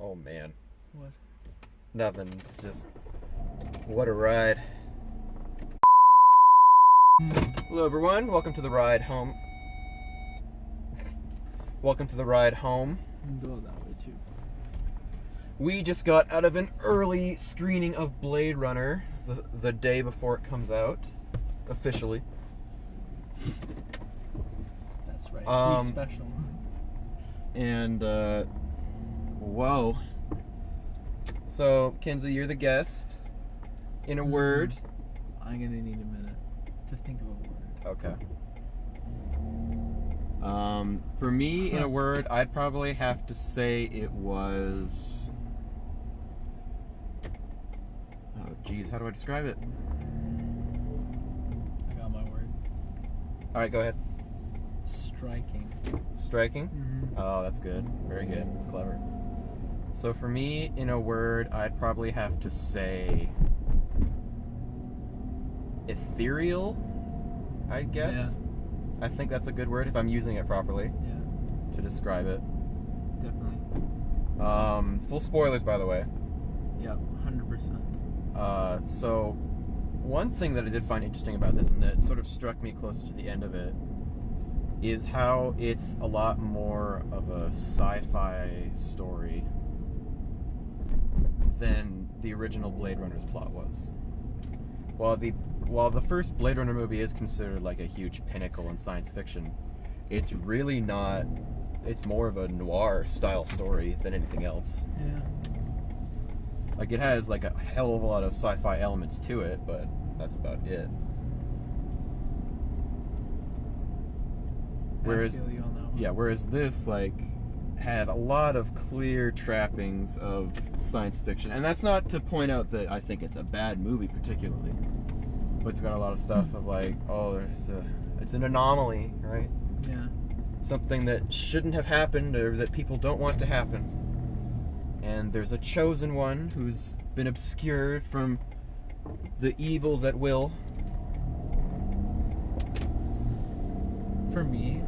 Oh, man. What? Nothing. It's just... What a ride. Hello, everyone. Welcome to the ride home. Welcome to the ride home. Go that way, too. We just got out of an early screening of Blade Runner the day before it comes out. Officially. That's right. Be special. And, whoa. So, Kenzie, you're the guest. In a word. I'm gonna need a minute to think of a word. Okay. For me, in a word, I'd probably have to say it was... Oh, geez, how do I describe it? I got my word. Alright, go ahead. Striking. Striking? Mm-hmm. Oh, that's good. Very good. That's clever. So for me, in a word, I'd probably have to say... ethereal, I guess. Yeah. I think that's a good word if I'm using it properly. Yeah. To describe it. Definitely. Full spoilers, by the way. Yep, 100%. So, one thing that I did find interesting about this, and that sort of struck me closer to the end of it, is how it's a lot more of a sci-fi story than the original Blade Runner's plot was. While the first Blade Runner movie is considered like a huge pinnacle in science fiction, it's really not. It's more of a noir style story than anything else. Yeah. Like, it has like a hell of a lot of sci-fi elements to it, but that's about it. Whereas, I feel you on that one. yeah, whereas this like had a lot of clear trappings of science fiction, and that's not to point out that I think it's a bad movie particularly, but it's got a lot of stuff of like, oh, it's an anomaly, right? Yeah. Something that shouldn't have happened or that people don't want to happen. And there's a chosen one who's been obscured from the evils at will. For me,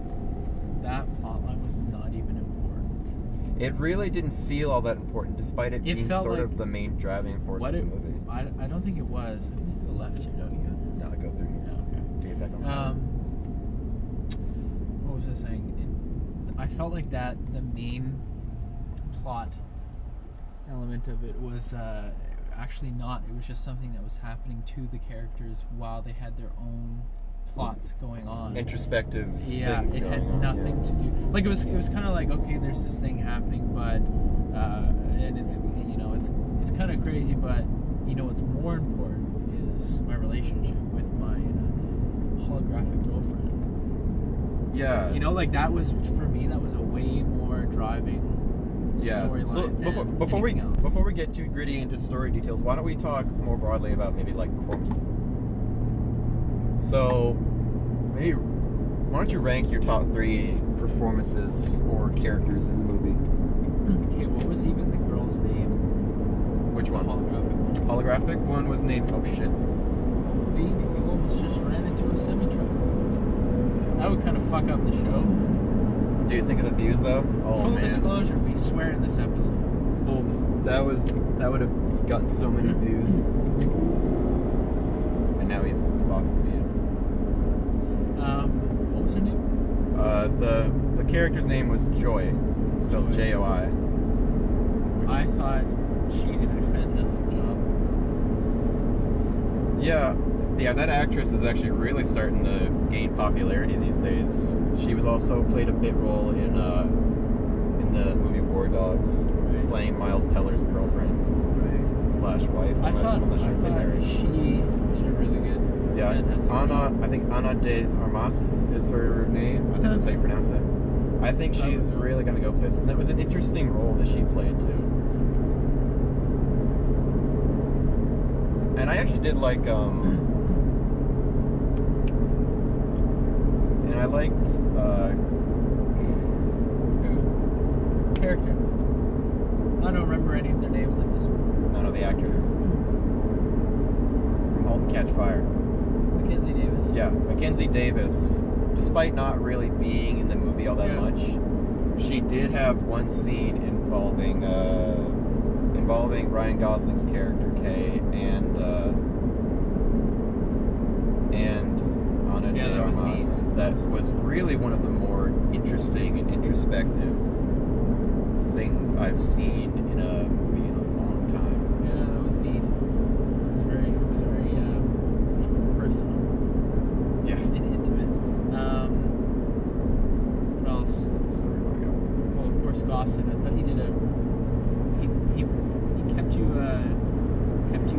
that plotline was not even important. It really didn't feel all that important, despite it being sort like of the main driving force of the movie. I don't think it was. I think you go left here, don't you? No, I go through here. Yeah, okay. To get back on what was I saying? I felt like that the main plot element of it was actually not. It was just something that was happening to the characters while they had their own plots going on. Introspective Yeah, things it going had on, nothing to do. Like it was kind of like, okay, there's this thing happening, but and it's it's kind of crazy, but what's more important is my relationship with my holographic girlfriend. Yeah. Like that was, for me, that was a way more driving storyline. So before we get too gritty into story details, why don't we talk more broadly about maybe like performances? So maybe why don't you rank your top 3 performances or characters in the movie? Okay, what was even the girl's name? Which one? The holographic one. Holographic one was named, oh shit. Baby, you almost just ran into a semi-truck. That would kind of fuck up the show. Do you think of the views though? Oh, Full man. disclosure, we swear in this episode. That would have gotten so many views. And now he's boxing me in. What was her name? The character's name was Joy, spelled Joy. Joy. I thought she did a fantastic job. Yeah, that actress is actually really starting to gain popularity these days. She was also played a bit role in the movie War Dogs, Right. playing Miles Teller's girlfriend / wife. I thought married. she did a really good. Yeah, fantastic Ana. job. I think Ana de Armas is her name. I think that's how you pronounce it. I think she's really gonna go places, and that was an interesting role that she played too. And I actually did like, and I liked, Who? Characters. I don't remember any of their names at this point. none of the actors from *Halt and Catch Fire*. Mackenzie Davis. Yeah, Mackenzie Davis, despite not really being in the movie all that Yeah. much, she did have one scene involving Ryan Gosling's character Kay and Ana de that was Armas. neat. That was really one of the more interesting and introspective things I've seen in a movie in a long time. Yeah, that was neat. It was very personal Yeah. and intimate. What else? So where do you want to go? Well, of course, Gosling. I thought he did he kept you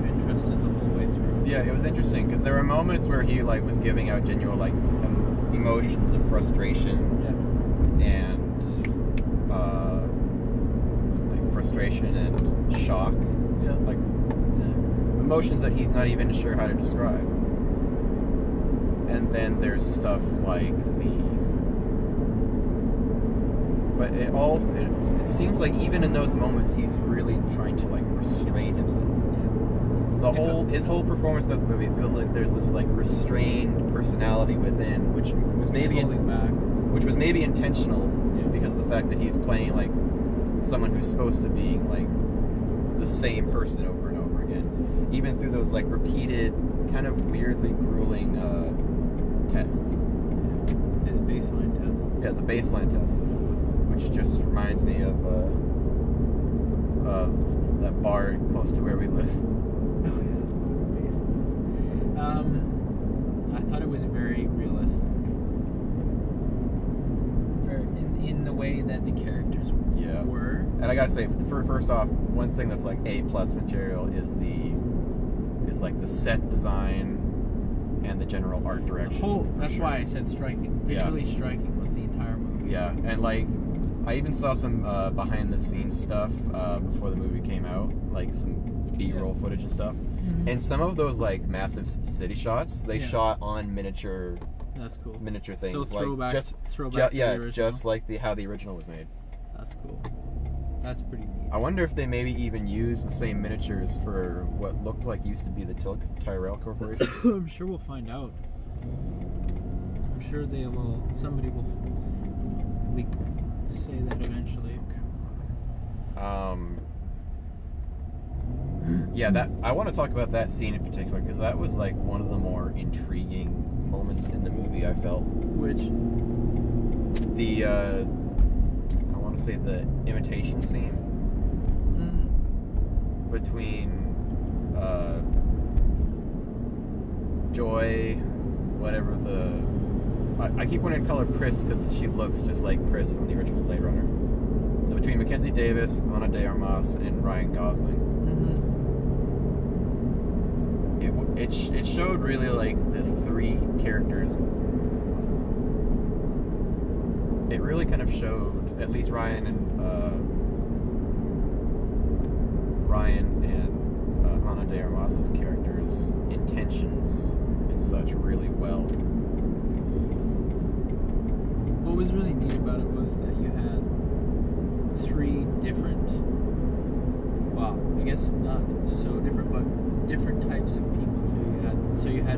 interested the whole way through. Yeah, it was interesting because there were moments where he like was giving out genuine like emotions of frustration Yeah. and like frustration and shock, Yeah. like Exactly. emotions that he's not even sure how to describe. And then there's stuff like but it seems like even in those moments he's really trying to like restrain himself. His whole performance of the movie, it feels like there's this like restrained personality within, which was maybe holding back. which was maybe intentional Yeah. because of the fact that he's playing like someone who's supposed to be like the same person over and over again, even through those like repeated, kind of weirdly grueling tests. Yeah. His baseline tests. Yeah, the baseline tests, which just reminds me of that bar close to where we live. Oh yeah, baselines. I thought it was very realistic. In the way that the characters Yeah. were. And I gotta say, first off, one thing that's like A+ material is like the set design and the general art direction. That's sure. why I said striking. Yeah. Visually striking was the entire movie. Yeah, and like I even saw some behind the scenes stuff before the movie came out, like some B-roll footage and stuff. Mhm. And some of those like massive city shots, they Yeah. shot on miniature That's cool. things, So like throwback, just throwback to the original. just like how the original was made. That's cool. That's pretty neat. I wonder if they maybe even used the same miniatures for what looked like used to be the Tyrell Corporation. I'm sure we'll find out. I'm sure somebody will say that eventually. Yeah, that I want to talk about that scene in particular because that was like one of the more intriguing moments in the movie. I felt Which? I want to say the imitation scene between Joy, whatever I keep wanting to call her Pris because she looks just like Pris from the original Blade Runner. So between Mackenzie Davis, Ana de Armas, and Ryan Gosling. It showed really like the three characters. It really kind of showed at least Ryan and Ana de Armas's characters' intentions and such really well. What was really neat about it was that you had three different, well, I guess not so different, but different types of people too. You had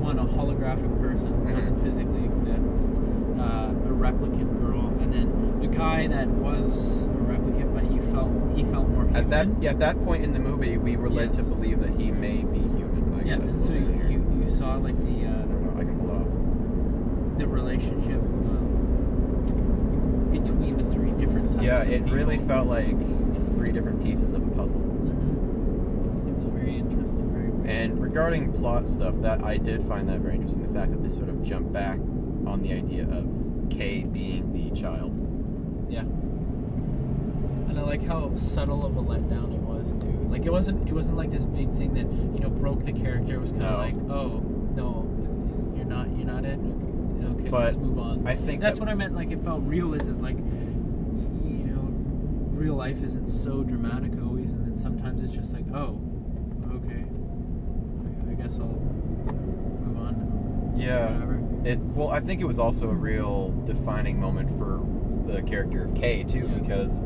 one, a holographic person who doesn't physically exist, a replicant girl, and then a guy that was a replicant, but he felt more human. At that point in the movie, we were led to believe that he may be human. I guess. So you saw like the I don't know. I can pull it off. the relationship between the three different types. Yeah, of it people. really felt like three different pieces of a puzzle. It was very interesting. And regarding plot stuff, that I did find that very interesting. The fact that they sort of jump back on the idea of Kay being the child. Yeah. And I like how subtle of a letdown it was too. Like it wasn't like this big thing that broke the character. It was kind of like, oh no, you're not it. Okay, But let's move on. I think that's what I meant. Like it felt real. Is like real life isn't so dramatic always, and then sometimes it's just like, oh, okay, I guess I'll move on now. Yeah. Whatever. Well, I think it was also a real defining moment for the character of Kay too, Yeah. because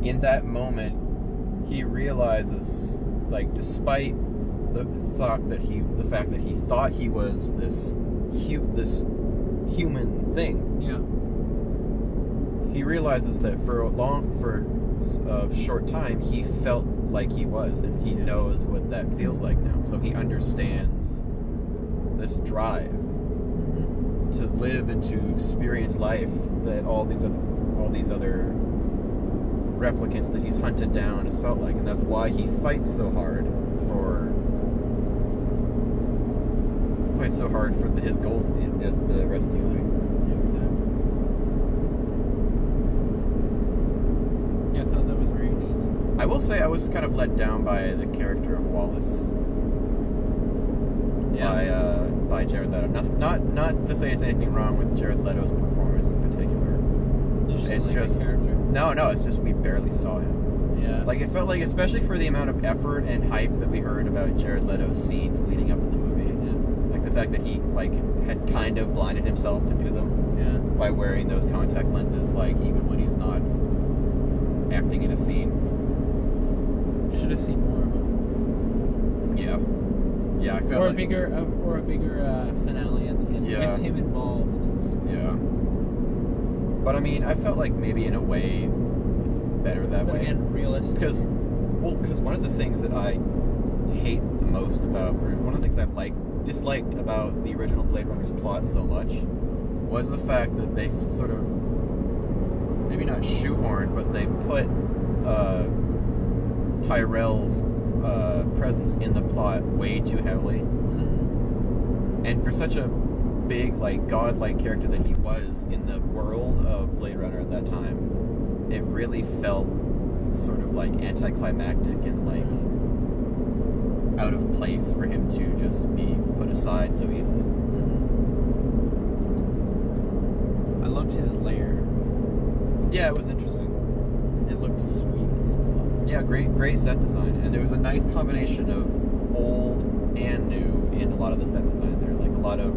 in that moment he realizes, like, despite the fact that he thought he was this human thing, Yeah. he realizes that for a short time he felt like he was, and he knows what that feels like now. So he understands this drive to live and to experience life that all these other replicants that he's hunted down has felt like, and that's why he fights so hard for his goals at the rest of the movie. Yeah, exactly. Yeah, I thought that was very neat. I will say I was kind of let down by the character of Wallace. Yeah. By Jared Leto. Not to say it's anything wrong with Jared Leto's performance in particular. It's just character. No, it's just we barely saw him. Yeah. Like, it felt like, especially for the amount of effort and hype that we heard about Jared Leto's scenes leading up to the movie. Yeah. Like the fact that he had kind of blinded himself to do them. Yeah. By wearing those contact lenses, like even when he's not acting in a scene. Should have seen more of him. Yeah, I felt or like... a bigger finale at the end with him involved. Yeah. But I mean, I felt like maybe in a way it's better that way. Again, realistic. Because one of the things that I hate the most about, or one of the things I disliked about the original Blade Runner's plot so much, was the fact that they sort of, maybe not shoehorned, but they put Tyrell's presence in the plot way too heavily. Mm-hmm. And for such a big, godlike character that he was in the world of Blade Runner at that time, it really felt sort of anticlimactic and out of place for him to just be put aside so easily. Mm-hmm. I loved his lair. Yeah, it was interesting. It looked sweet as well. Yeah, great set design, and there was a nice combination of old and new in a lot of the set design there. Like a lot of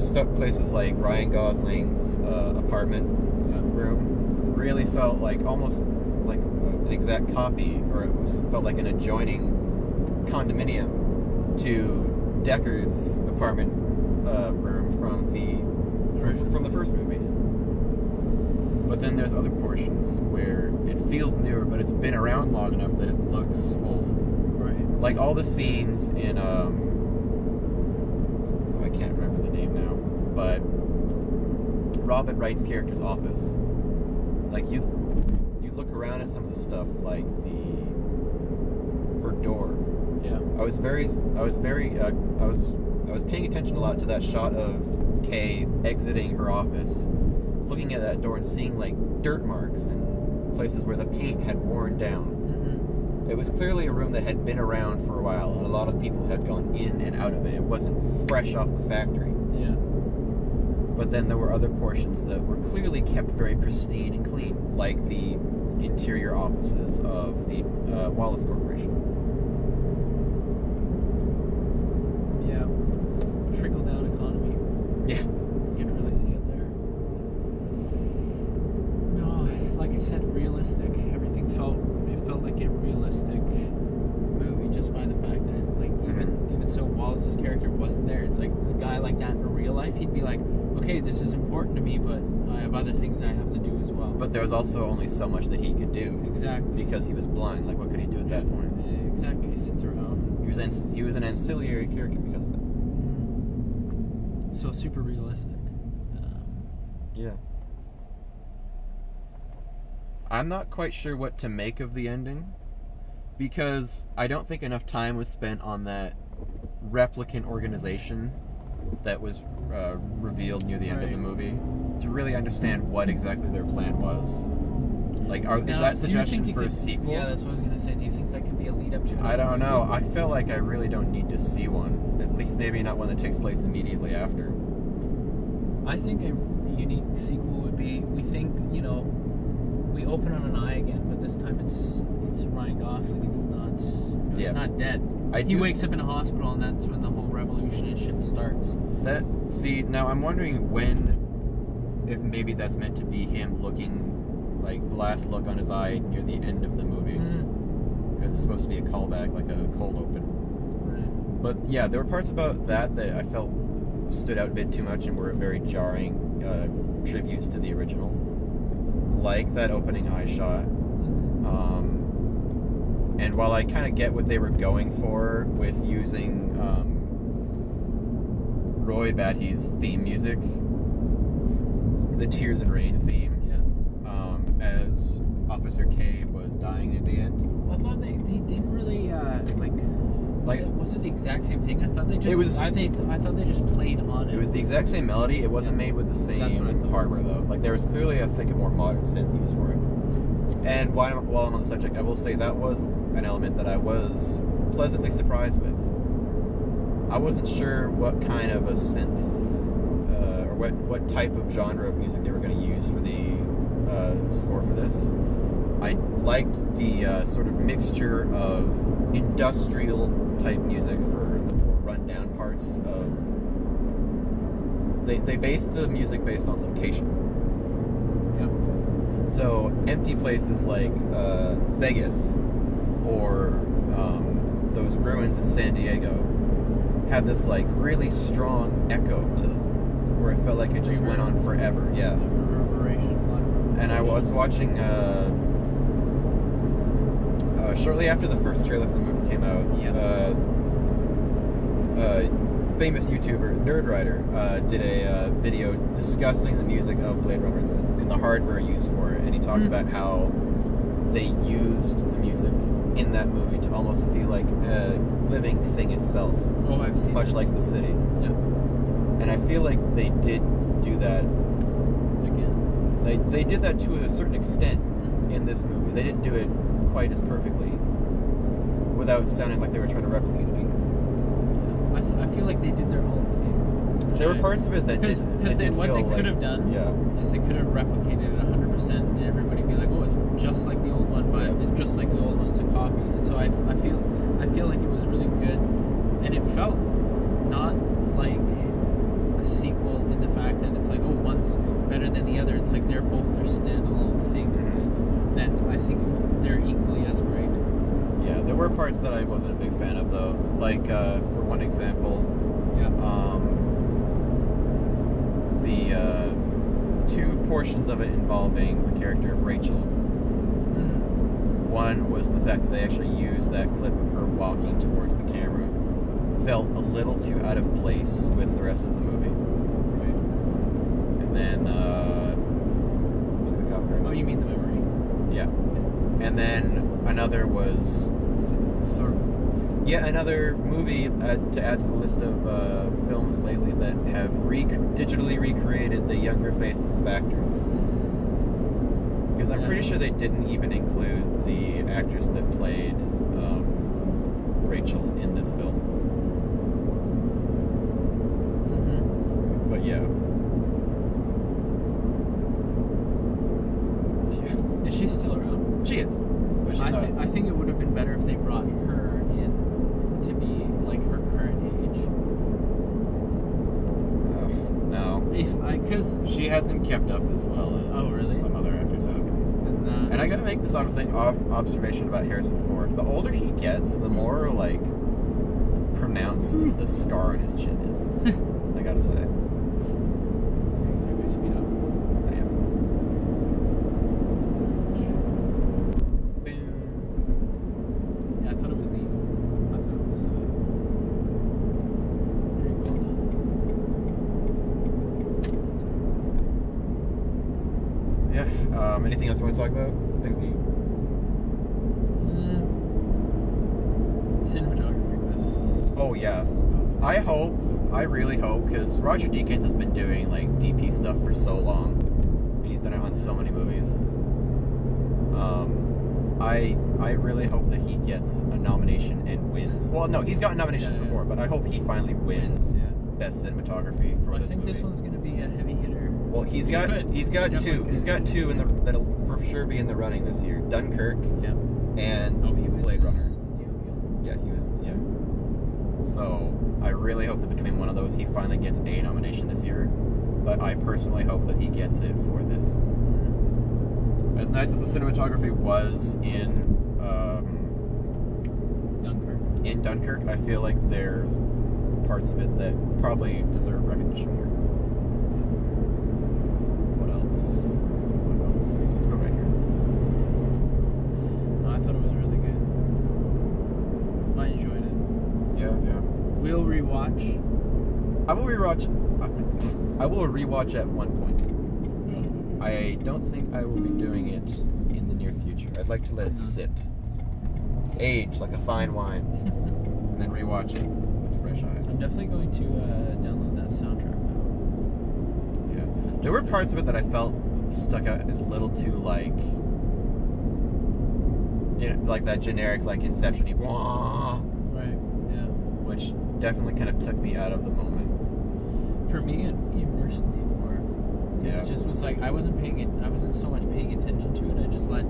stuck places like Ryan Gosling's apartment room really felt almost like an exact copy, or felt like an adjoining condominium to Deckard's apartment room from the first movie. But then there's other portions where it feels newer, but it's been around long enough that it looks old. Right. Like all the scenes in I can't remember the name now, but Robin Wright's character's office. Like you look around at some of the stuff, like her door. Yeah. I was paying attention a lot to that shot of Kay exiting her office, looking at that door and seeing dirt marks and places where the paint had worn down. Mm-hmm. It was clearly a room that had been around for a while, and a lot of people had gone in and out of it. It wasn't fresh off the factory. Yeah. But then there were other portions that were clearly kept very pristine and clean, like the interior offices of the Wallace Corporation. Yeah. Trickle-down economy. Yeah. You can really see it there. No, like I said, realistic. Everything felt like a realistic movie, just by the fact that even so Wallace's character wasn't there. It's like a guy like that in real life, he'd be like, okay, this is important to me, but I have other things I have to do as well. But there was also only so much that he could do. Exactly. Because he was blind. What could he do at that point? Exactly. He sits around. He was an ancillary character because of it. Mm-hmm. So super realistic. Yeah. I'm not quite sure what to make of the ending, because I don't think enough time was spent on that replicant organization that was revealed near the end of the movie to really understand what exactly their plan was. Is that suggestion for a sequel? Yeah, that's what I was gonna say. Do you think that could be a lead up to? I don't know. I feel like I really don't need to see one. At least maybe not one that takes place immediately after. I think a unique sequel would be. We think, we open on an eye again, but this time it's Ryan Gosling and he's not dead. He wakes up in a hospital, and that's when the whole revolution and shit starts. Now I'm wondering if maybe that's meant to be him looking, the last look on his eye near the end of the movie. Because it's supposed to be a callback, like a cold open. Right. But yeah, there were parts about that I felt stood out a bit too much and were very jarring, tributes to the original, like that opening eye shot. And while I kind of get what they were going for with using Roy Batty's theme music, the Tears and Rain theme, as Officer K was dying at the end. I thought they didn't really was it the exact same thing? I thought they just I thought they just played on it. It was the exact same melody. It wasn't made with the same hardware though. Like there was clearly, I think, a more modern synth used for it. And while I'm on the subject, I will say that was an element that I was pleasantly surprised with. I wasn't sure what kind of a synth or what type of genre of music they were going to use for the score for this. I liked the sort of mixture of industrial type music for the more rundown parts of. They based the music based on location. Yep. So empty places like Vegas or those ruins in San Diego had this like really strong echo to them, where it felt like it just went on forever. Yeah. Reverberation. And I was watching shortly after the first trailer for the movie came out. Famous YouTuber Nerdwriter did a video discussing the music of Blade Runner and the hardware used for it, and he talked about how they used the music in that movie to almost feel like a living thing itself. Oh, I've seen much this. like the city. Yeah. And I feel like they did do that. Again. They did that to a certain extent in this movie. They didn't do it quite as perfectly, without sounding like they were trying to replicate it either. I feel like they did their own thing. There were parts of it that did. Because what they could have done is they could have replicated it 100%, and everybody would be like, "Oh, it's just like the old one, but it's just like the old one. It's a copy." And so I feel like it was really good, and it felt not like a sequel in the fact that it's like, oh, one's better than the other. It's like they're both their standalone things, and I think they're equally as great. Yeah, there were parts that I wasn't a big fan of though. Like for one example, the two portions of it involving the character of Rachel. One was the fact that they actually used that clip of her walking towards the camera. Felt a little too out of place with the rest of the movie. Right. And then, see the copyright? Oh, you mean the memory? Yeah. And then another was sort of yet another movie to add to the list of films lately that have digitally recreated the younger faces of actors. Because I'm pretty sure they didn't even include the actress that played Rachel in this film. But yeah. Is she still around? She is. But she's not. I think it would have been better if they brought her in to be like her current age. No. Because she hasn't kept up as well as some other actors have. And I gotta make this observation about Harrison Ford. The older he gets, the more like pronounced the scar on his chin is. I gotta say. Exactly. Speed up. Yeah, I thought it was neat. I thought it was pretty well done. Yeah. Anything else you want to talk about? Things you. Cinematography was. Oh yeah. I really hope, because Roger Deakins has been doing like DP stuff for so long, and he's done it on so many movies. I really hope that he gets a nomination and wins. Well, no, he's gotten nominations before, but I hope he finally wins Best Cinematography for this movie. I think this one's gonna be a heavy hitter. Well, he's got two. He's got two that'll for sure be in the running this year. Dunkirk and Blade Runner. Yeah, he was. Yeah. So I really hope that between one of those, he finally gets a nomination this year. But I personally hope that he gets it for this. As nice as the cinematography was in Dunkirk, I feel like there's parts of it that probably deserve recognition more. What else? Let's go right here. No, I thought it was really good. I enjoyed it. Yeah. We'll rewatch. I will rewatch. I will rewatch at one point. I don't think I will be doing it in the near future. I'd like to let it sit, age like a fine wine, and then rewatch it with fresh eyes. I'm definitely going to download that soundtrack though. Yeah. There were parts of it that I felt stuck out as a little too like, you know, like that generic like Inception-y blah, Right. Yeah. which definitely kind of took me out of the moment. For me, it immersed me more. Yeah. It just was like I wasn't so much paying attention to it. I just let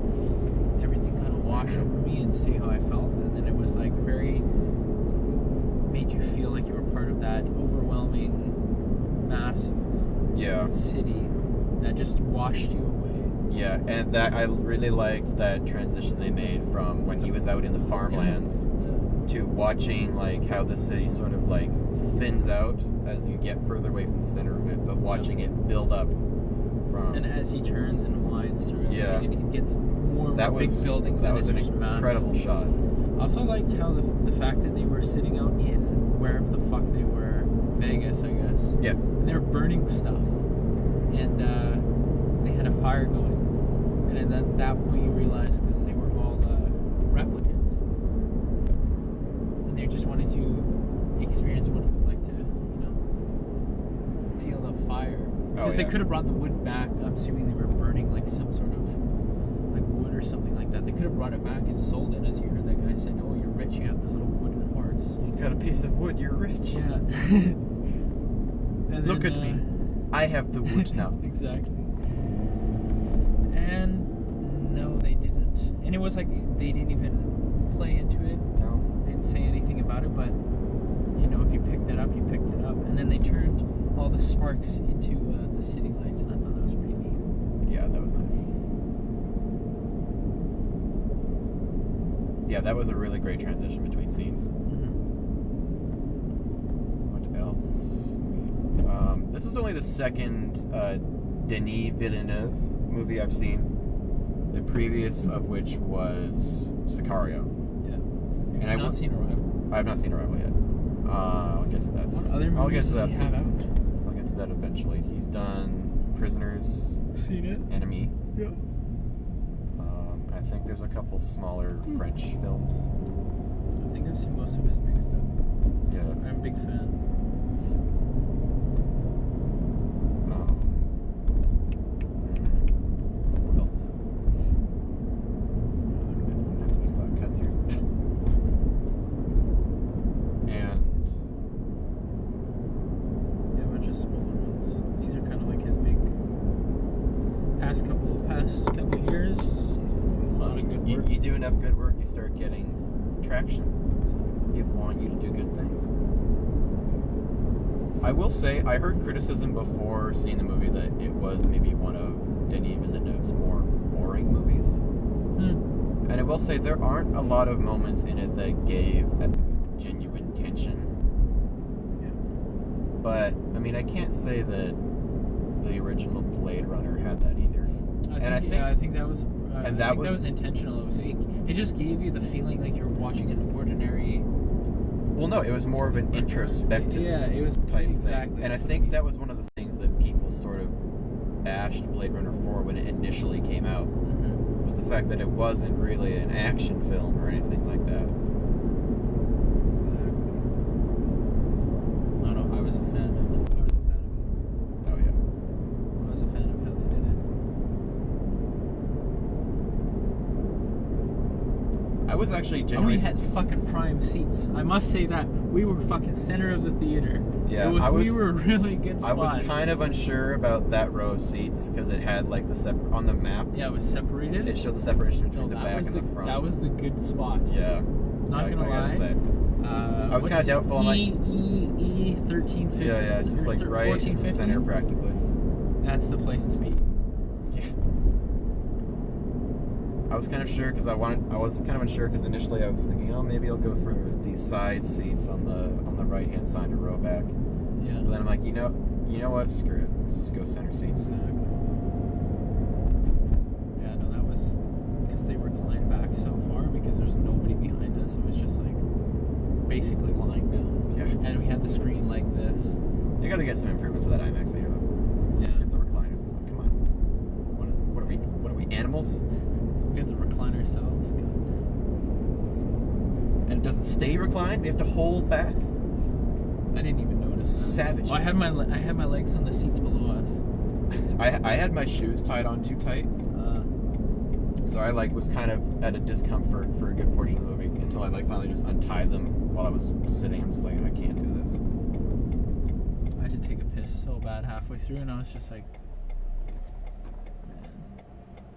everything kind of wash over me and see how I felt, and then it was like very made you feel like you were part of that overwhelming, massive Yeah. city that just washed you away. Yeah, and that I really liked that transition they made from when he was out in the farmlands to watching like how the city sort of like thins out as you get further away from the center of it, but watching it build up from. And as he turns and winds through everything, Yeah. and it gets more and that more was big buildings. that and was it's an just incredible massive. shot. I also liked how the fact that they were sitting out in wherever the fuck they were, Vegas, I guess. Yeah. And they were burning stuff, and they had a fire going, and at that point you realize because they were all replicants, and they just wanted to experience what it was like to, feel the fire. Because they could have brought the wood back. I'm assuming they were burning like some sort of like wood or something like that. They could have brought it back and sold it, as you heard that guy said, "Oh, you're rich. You have this little wooden horse." You got a piece of wood. You're rich. Yeah. And Look then, at me. I have the wood now. Exactly. And no, they didn't. And it was like they didn't even play into it. No. They didn't say anything about it, but if you picked that up, you picked it up. And then they turned all the sparks into the city lights, and I thought that was pretty neat. Yeah, that was nice. Yeah, that was a really great transition between scenes. Mm-hmm. What else? This is only the second Denis Villeneuve movie I've seen. The previous of which was Sicario. Yeah. And Have you not seen Arrival? I have not seen Arrival yet. I'll get to that. What other I'll get movies to does that. he have out? I'll get to that eventually. He's done Prisoners, Seen it? Enemy. Yeah. I think there's a couple smaller French films. I think I've seen most of his big stuff. Yeah. I'm a big fan. What else? I'm gonna have to make a lot of cuts here. And Yeah, a bunch of smaller ones. These are kind of like his big past couple of years. He's doing a lot of good work. you do enough good work, you start getting traction. Exactly. People want you to do good things. I will say, I heard criticism before seeing the movie that it was maybe one of Denis Villeneuve's more boring movies. Hmm. And I will say, there aren't a lot of moments in it that gave a genuine tension. Yeah. But, I mean, I can't say that the original Blade Runner had that either. I think that was. That was intentional. It just gave you the feeling like you're watching an ordinary. Well, no, it was more of an introspective it was type exactly. thing. And I think that was one of the things that people sort of bashed Blade Runner for when it initially came out, Mm-hmm. was the fact that it wasn't really an action film or anything like that. Exactly. No, I was a fan of it. Oh, yeah. I was a fan of how they did it. I was actually And we genuinely... had fucking prime seats. I must say that we were fucking center of the theater. Yeah, we were really good spots. I was kind of unsure about that row of seats because it had like on the map. Yeah, it was separated. It showed the separation between No, the back and the front. That was the good spot. Yeah. Not gonna I lie. gotta say. I was kind of doubtful. I'm like, E 1350. yeah, just like right in the center practically. That's the place to be. Yeah. I was kind of sure because I was kind of unsure because initially I was thinking, oh, maybe I'll go for these side seats on the right hand side to row back. Yeah. But then I'm like, you know what? Screw it. Let's just go center seats. Exactly. basically lying down. Yeah. And we had the screen like this. You gotta get some improvements to that IMAX theater though. Yeah. Get the recliners. Come on. What is it? What are we, animals? We have to recline ourselves. God damn. And it doesn't stay reclined? We have to hold back? I didn't even notice that. Savages. Oh, I had my legs on the seats below us. I had my shoes tied on too tight. So I was kind of at a discomfort for a good portion of the movie until I finally just untied them while I was sitting. I'm just like, I can't do this. I had to take a piss so bad halfway through, and I was just like, man.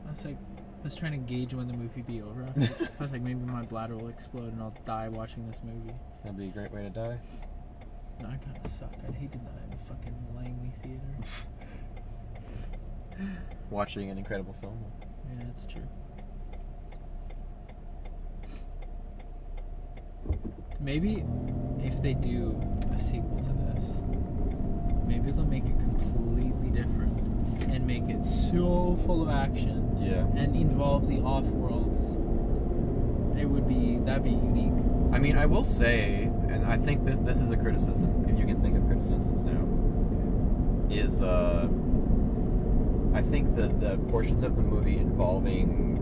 I was trying to gauge when the movie be over. I was like, maybe my bladder will explode and I'll die watching this movie. That'd be a great way to die. No, I kind of suck. I'd hate to die in a fucking Langley theater. Watching an incredible film. Yeah, that's true. Maybe if they do a sequel to this, maybe they'll make it completely different and make it so full of action. Yeah. And involve the off-worlds. That'd be unique. I mean, I will say, and I think this is a criticism, if you can think of criticisms now, is I think the portions of the movie involving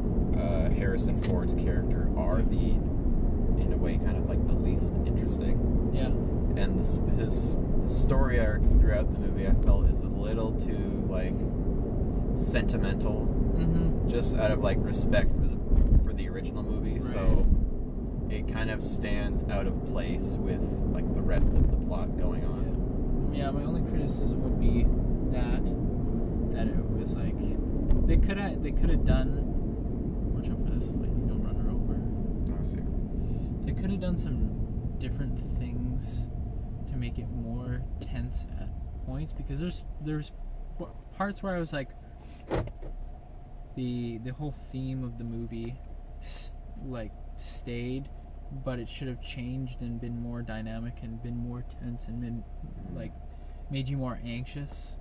Harrison Ford's character are in a way, kind of the least interesting. Yeah. And his story arc throughout the movie, I felt, is a little too sentimental, just out of respect for the original movie. Right. So it kind of stands out of place with the rest of the plot going on. Yeah, my only criticism would be that it was they could have done. Watch out for this, you don't run her over. I see. They could have done some different things to make it more tense at points, because there's parts where I was like, the whole theme of the movie stayed, but it should have changed and been more dynamic and been more tense and been made you more anxious.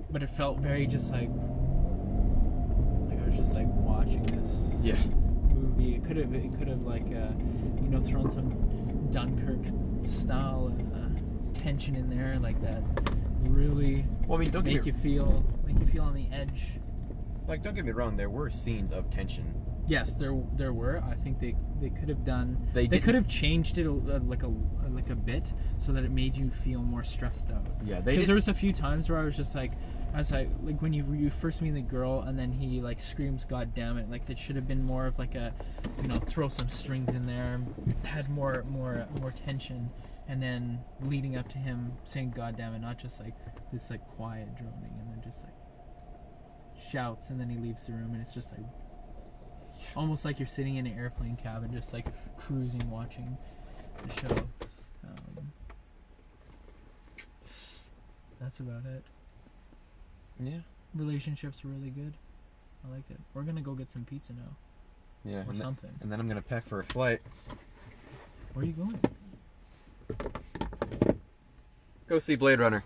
But it felt very just like I was just watching this movie. It could have thrown some Dunkirk style tension in there, that really make you feel on the edge. Don't get me wrong, there were scenes of tension. Yes, there were. I think they could have done. They could have changed it a bit so that it made you feel more stressed out. Yeah, because there was a few times where I was just when you first meet the girl and then he screams "God damn it!" It should have been more of a throw some strings in there, had more tension, and then leading up to him saying "God damn it!" Not just this quiet droning and then just shouts and then he leaves the room and it's just almost like you're sitting in an airplane cabin just cruising watching the show. That's about it. Yeah. Relationships are really good. I liked it. We're gonna go get some pizza now. Yeah. Or something. And then I'm gonna pack for a flight. Where are you going? Go see Blade Runner.